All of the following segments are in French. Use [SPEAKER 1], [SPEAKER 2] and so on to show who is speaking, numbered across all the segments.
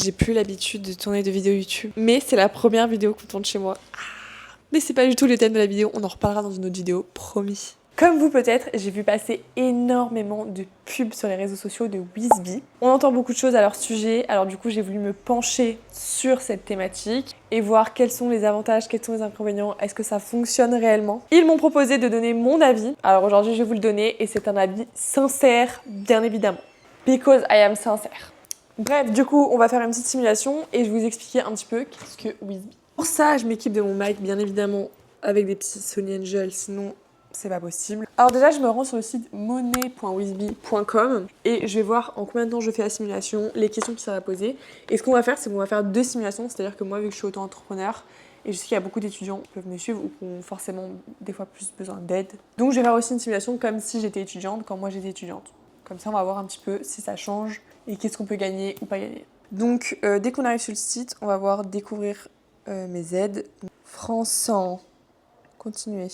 [SPEAKER 1] J'ai plus l'habitude de tourner de vidéos YouTube, mais c'est la première vidéo qu'on tourne chez moi. Mais c'est pas du tout le thème de la vidéo, on en reparlera dans une autre vidéo, promis. Comme vous peut-être, j'ai vu passer énormément de pubs sur les réseaux sociaux de Whisby. On entend beaucoup de choses à leur sujet, alors du coup j'ai voulu me pencher sur cette thématique et voir quels sont les avantages, quels sont les inconvénients, est-ce que ça fonctionne réellement. Ils m'ont proposé de donner mon avis, alors aujourd'hui je vais vous le donner et c'est un avis sincère, bien évidemment. Because I am sincère. Bref, du coup on va faire une petite simulation et je vais vous expliquer un petit peu qu'est-ce que Whisby. Pour ça, je m'équipe de mon mic, bien évidemment, avec des petits Sony Angel, sinon c'est pas possible. Alors déjà, je me rends sur le site monnaie.whisby.com et je vais voir en combien de temps je fais la simulation, les questions qui seraient posées. Et ce qu'on va faire, c'est qu'on va faire 2 simulations, c'est-à-dire que moi, vu que je suis auto-entrepreneur, et je sais qu'il y a beaucoup d'étudiants qui peuvent me suivre ou qui ont forcément des fois plus besoin d'aide. Donc je vais faire aussi une simulation comme si j'étais étudiante, quand moi j'étais étudiante. Comme ça, on va voir un petit peu si ça change et qu'est-ce qu'on peut gagner ou pas gagner. Donc dès qu'on arrive sur le site, on va voir découvrir mes aides. France 100. Continuer.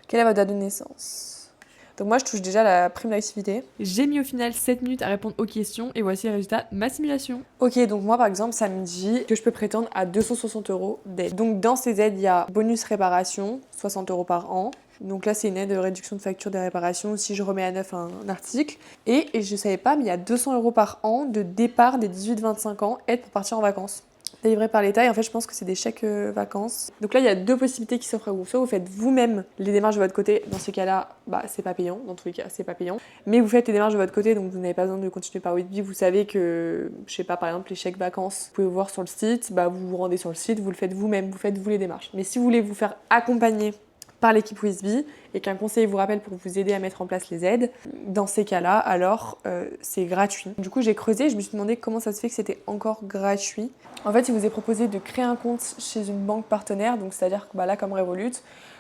[SPEAKER 1] Quelle est votre date de naissance? Donc moi je touche déjà la prime d'activité. J'ai mis au final 7 minutes à répondre aux questions et voici le résultat de ma simulation. Ok, donc moi par exemple ça me dit que je peux prétendre à 260 € d'aide. Donc dans ces aides il y a bonus réparation, 60 € par an. Donc là c'est une aide de réduction de facture des réparations si je remets à neuf un article. Et je savais pas mais il y a 200 € par an de départ des 18-25 ans, aide pour partir en vacances. Délivré par l'État et en fait je pense que c'est des chèques vacances. Donc là il y a 2 possibilités qui s'offrent à vous. Soit vous faites vous-même les démarches de votre côté, dans ces cas-là c'est pas payant, dans tous les cas c'est pas payant. Mais vous faites les démarches de votre côté donc vous n'avez pas besoin de continuer par Whisby, vous savez que, je sais pas par exemple les chèques vacances, vous pouvez voir sur le site, vous vous rendez sur le site, vous le faites vous-même, vous faites vous les démarches. Mais si vous voulez vous faire accompagner par l'équipe Whisby et qu'un conseiller vous rappelle pour vous aider à mettre en place les aides, dans ces cas-là, alors c'est gratuit. Du coup, j'ai creusé, je me suis demandé comment ça se fait que c'était encore gratuit. En fait, il vous est proposé de créer un compte chez une banque partenaire, donc c'est-à-dire que là, comme Revolut.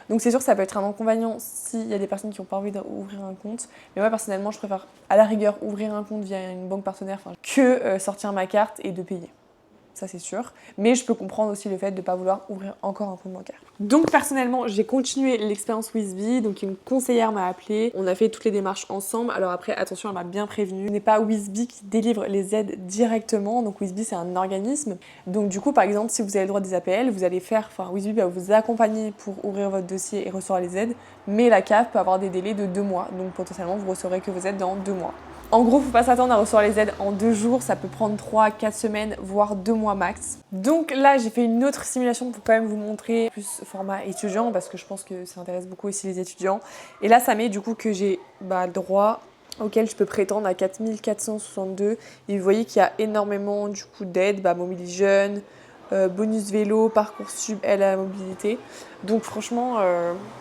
[SPEAKER 1] Donc c'est sûr que ça peut être un inconvénient s'il y a des personnes qui n'ont pas envie d'ouvrir un compte. Mais moi, personnellement, je préfère à la rigueur ouvrir un compte via une banque partenaire que sortir ma carte et de payer. Ça c'est sûr, mais je peux comprendre aussi le fait de ne pas vouloir ouvrir encore un compte bancaire. Donc personnellement, j'ai continué l'expérience Whisby, donc une conseillère m'a appelée, on a fait toutes les démarches ensemble. Alors après, attention, elle m'a bien prévenue, ce n'est pas Whisby qui délivre les aides directement, donc Whisby c'est un organisme. Donc du coup, par exemple, si vous avez le droit des APL, vous allez Whisby va vous accompagner pour ouvrir votre dossier et recevoir les aides, mais la CAF peut avoir des délais de 2 mois, donc potentiellement vous recevrez que vos aides dans 2 mois. En gros, faut pas s'attendre à recevoir les aides en 2 jours, ça peut prendre 3 à 4 semaines, voire 2 mois max. Donc là, j'ai fait une autre simulation pour quand même vous montrer plus format étudiant, parce que je pense que ça intéresse beaucoup aussi les étudiants. Et là, ça met du coup que j'ai le droit auquel je peux prétendre à 4462. Et vous voyez qu'il y a énormément du coup d'aides, Mobility Jeunes, bonus vélo, Parcoursup, aide à la mobilité. Donc franchement,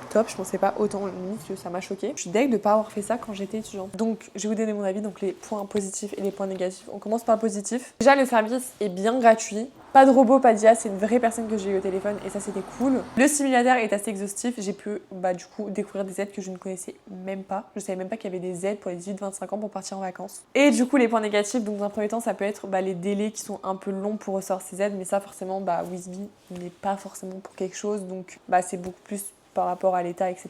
[SPEAKER 1] top, je pensais pas autant, limite que ça m'a choquée. Je suis deg de ne pas avoir fait ça quand j'étais étudiante. Donc je vais vous donner mon avis, donc les points positifs et les points négatifs. On commence par le positif. Déjà le service est bien gratuit. Pas de robot, pas d'IA, c'est une vraie personne que j'ai eu au téléphone et ça c'était cool. Le simulateur est assez exhaustif, j'ai pu du coup découvrir des aides que je ne connaissais même pas. Je savais même pas qu'il y avait des aides pour les 18-25 ans pour partir en vacances. Et du coup les points négatifs, donc dans un premier temps ça peut être les délais qui sont un peu longs pour recevoir ces aides, mais ça forcément Whisby n'est pas forcément pour quelque chose, donc c'est beaucoup plus par rapport à l'État, etc.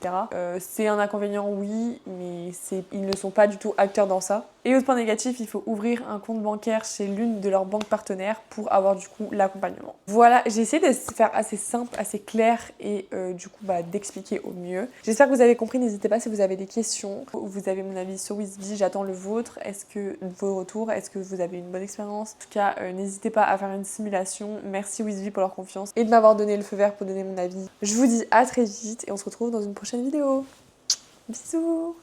[SPEAKER 1] C'est un inconvénient, oui, mais ils ne sont pas du tout acteurs dans ça. Et autre point négatif, il faut ouvrir un compte bancaire chez l'une de leurs banques partenaires pour avoir du coup l'accompagnement. Voilà, j'ai essayé de faire assez simple, assez clair et du coup d'expliquer au mieux. J'espère que vous avez compris, n'hésitez pas si vous avez des questions. Vous avez mon avis sur Whisby, j'attends le vôtre. Est-ce que vos retours, est-ce que vous avez une bonne expérience? En tout cas, n'hésitez pas à faire une simulation. Merci Whisby pour leur confiance et de m'avoir donné le feu vert pour donner mon avis. Je vous dis à très vite et on se retrouve dans une prochaine vidéo. Bisous!